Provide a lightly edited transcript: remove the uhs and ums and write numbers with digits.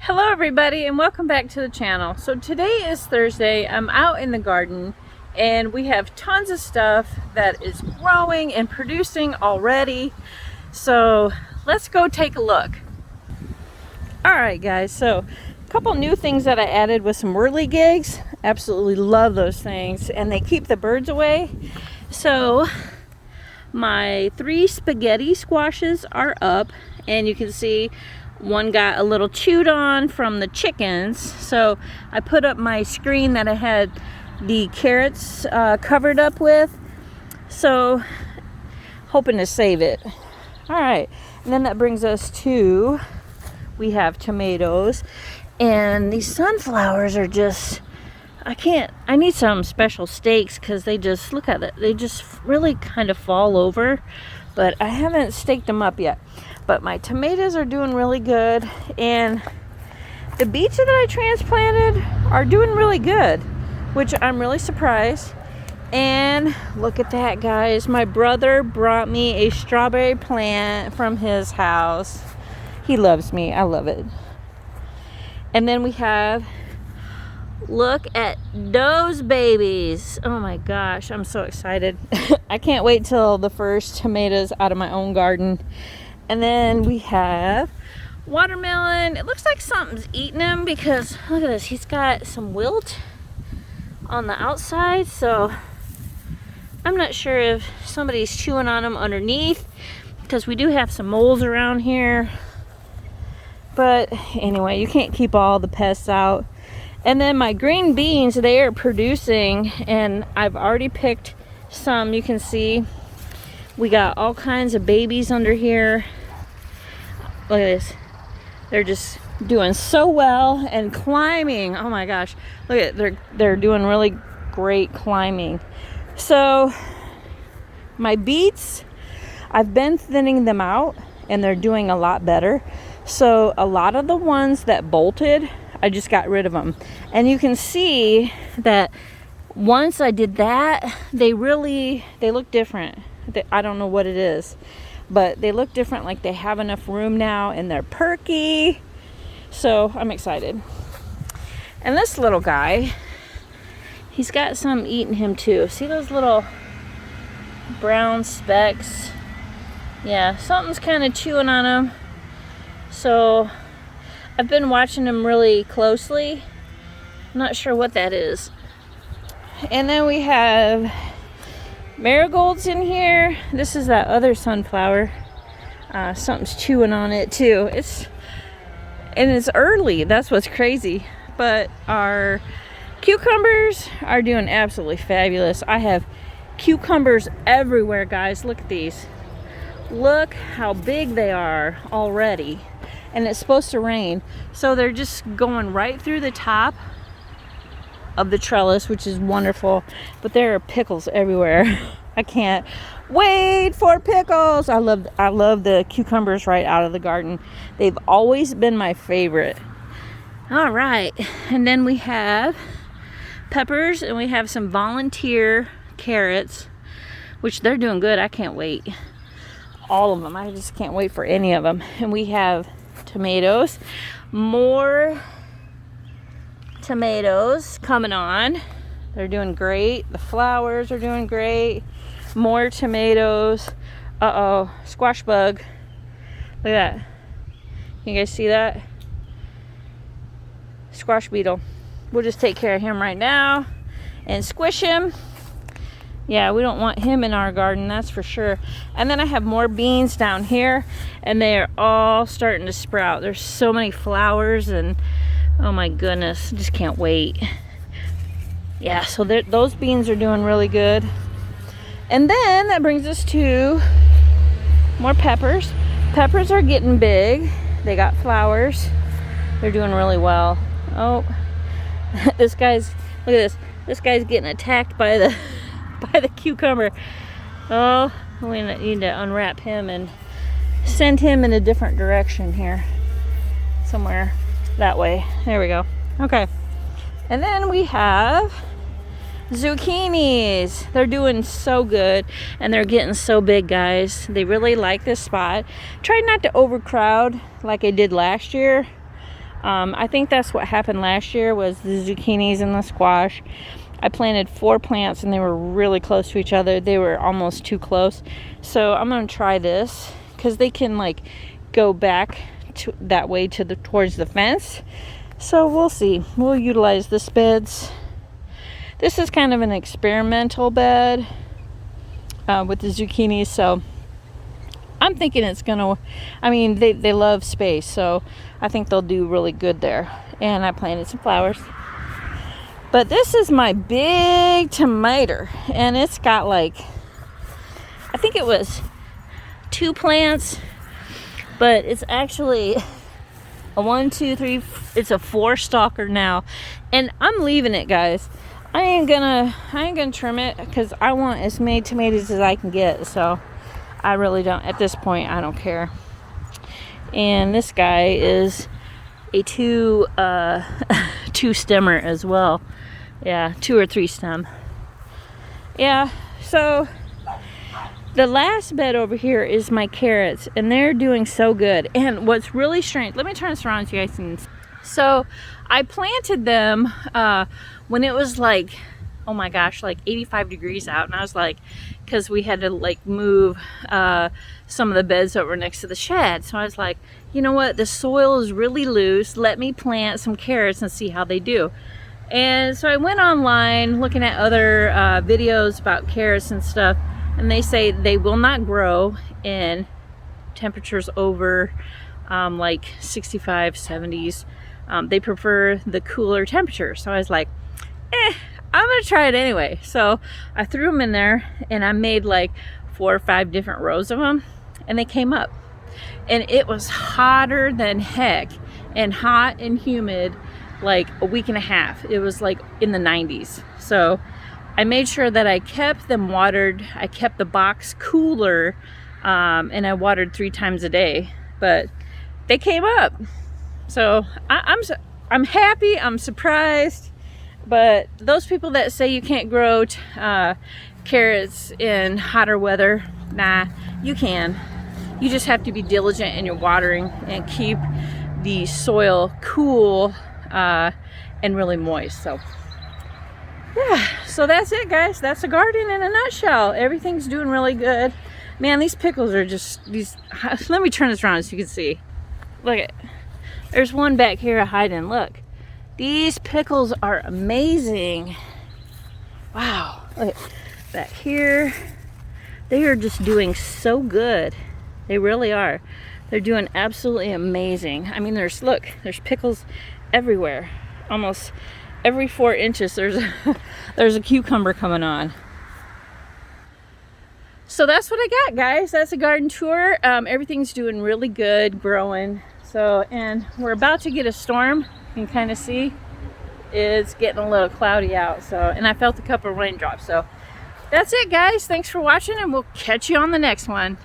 Hello everybody and welcome back to the channel. So today is Thursday. I'm out in the garden and we have tons of stuff that is growing and producing already. So let's go take a look. Alright guys, so a couple new things that I added with some whirligigs. Absolutely love those things and they keep the birds away. So my 3 spaghetti squashes are up and you can see one got a little chewed on from the chickens. So I put up my screen that I had the carrots covered up with. So hoping to save it. Alright, and then that brings us to, we have tomatoes. And these sunflowers are just, I need some special stakes because they just, look at it, they just really kind of fall over. But I haven't staked them up yet. But my tomatoes are doing really good. And the beets that I transplanted are doing really good, which I'm really surprised. And look at that, guys. My brother brought me a strawberry plant from his house. He loves me. I love it. And then we have, look at those babies. Oh my gosh, I'm so excited. I can't wait till the first tomatoes out of my own garden. And then we have watermelon. It looks like something's eating him because look at this. He's got some wilt on the outside. So I'm not sure if somebody's chewing on him underneath because we do have some moles around here. But anyway, you can't keep all the pests out. And then my green beans, they are producing and I've already picked some. You can see we got all kinds of babies under here. Look at this. They're just doing so well and climbing. Oh my gosh. Look at, they're doing really great climbing. So my beets, I've been thinning them out and they're doing a lot better. So a lot of the ones that bolted, I just got rid of them. And you can see that once I did that, they look different. I don't know what it is, but they look different, like they have enough room now and they're perky. So I'm excited. And this little guy, he's got some eating him too. See those little brown specks? Yeah, something's kind of chewing on him. So I've been watching him really closely. I'm not sure what that is. And then we have marigolds in here. This is that other sunflower. Something's chewing on it too. It's early. That's what's crazy. But our cucumbers are doing absolutely fabulous. I have cucumbers everywhere, guys. Look at these. Look how big they are already. And it's supposed to rain. So they're just going right through the top of the trellis, which is wonderful. But there are pickles everywhere. I can't wait for pickles. I love the cucumbers right out of the garden. They've always been my favorite. All right, and then we have peppers and we have some volunteer carrots, which they're doing good. I can't wait. All of them. I just can't wait for any of them. And we have tomatoes. More tomatoes coming on. They're doing great. The flowers are doing great. More tomatoes. Uh-oh, squash bug. Look at that. You guys see that? Squash beetle. We'll just take care of him right now and squish him. Yeah, we don't want him in our garden, that's for sure. And then I have more beans down here and they are all starting to sprout. There's so many flowers and oh my goodness, just can't wait. Yeah, so those beans are doing really good. And then that brings us to more peppers. Peppers are getting big. They got flowers. They're doing really well. Oh, this guy's, look at this. This guy's getting attacked by the cucumber. Oh, we need to unwrap him and send him in a different direction here. Somewhere that way. There we go. Okay. And then we have zucchinis. They're doing so good and they're getting so big, guys. They really like this spot. Try not to overcrowd like I did last year. I think that's what happened last year, was the zucchinis and the squash. I planted 4 plants and they were really close to each other. They were almost too close. So I'm going to try this because they can like go back to that way to towards the fence. So we'll see. We'll utilize this beds. This is kind of an experimental bed with the zucchinis. So I'm thinking it's gonna, I mean, they love space, so I think they'll do really good there. And I planted some flowers. But this is my big tomato, and it's got like, I think it was 2 plants, but it's actually a 1, 2, 3, it's a 4 stalker now. And I'm leaving it, guys. I ain't gonna trim it because I want as many tomatoes as I can get. So I really don't, at this point, I don't care. And this guy is a 2 stemmer as well. Yeah, 2 or 3 stem. Yeah, so the last bed over here is my carrots, and they're doing so good. And what's really strange, let me turn this around so you guys can. So I planted them when it was like, oh my gosh, like 85 degrees out. And I was like, because we had to like move some of the beds that were next to the shed. So I was like, you know what, the soil is really loose. Let me plant some carrots and see how they do. And so I went online looking at other videos about carrots and stuff. And they say they will not grow in temperatures over like 65, 70s. They prefer the cooler temperature. So I was like, I'm gonna try it anyway. So I threw them in there and I made like 4 or 5 different rows of them, and they came up. And it was hotter than heck, and hot and humid like a week and a half. It was like in the 90s. So I made sure that I kept them watered. I kept the box cooler, and I watered 3 times a day. But they came up. So I'm happy. I'm surprised. But those people that say you can't grow carrots in hotter weather, nah, you can. You just have to be diligent in your watering and keep the soil cool and really moist. So yeah, so that's it, guys. That's a garden in a nutshell. Everything's doing really good. Man, these pickles are just these. Let me turn this around so you can see. Look at, there's one back here hiding. Look. These pickles are amazing. Wow. Look, back here. They are just doing so good. They really are. They're doing absolutely amazing. I mean, there's pickles everywhere. Almost every 4 inches there's a cucumber coming on. So that's what I got, guys. That's a garden tour. Everything's doing really good, growing. So, and we're about to get a storm. You can kind of see it's getting a little cloudy out. So, and I felt a couple of raindrops. So that's it, guys. Thanks for watching, and we'll catch you on the next one.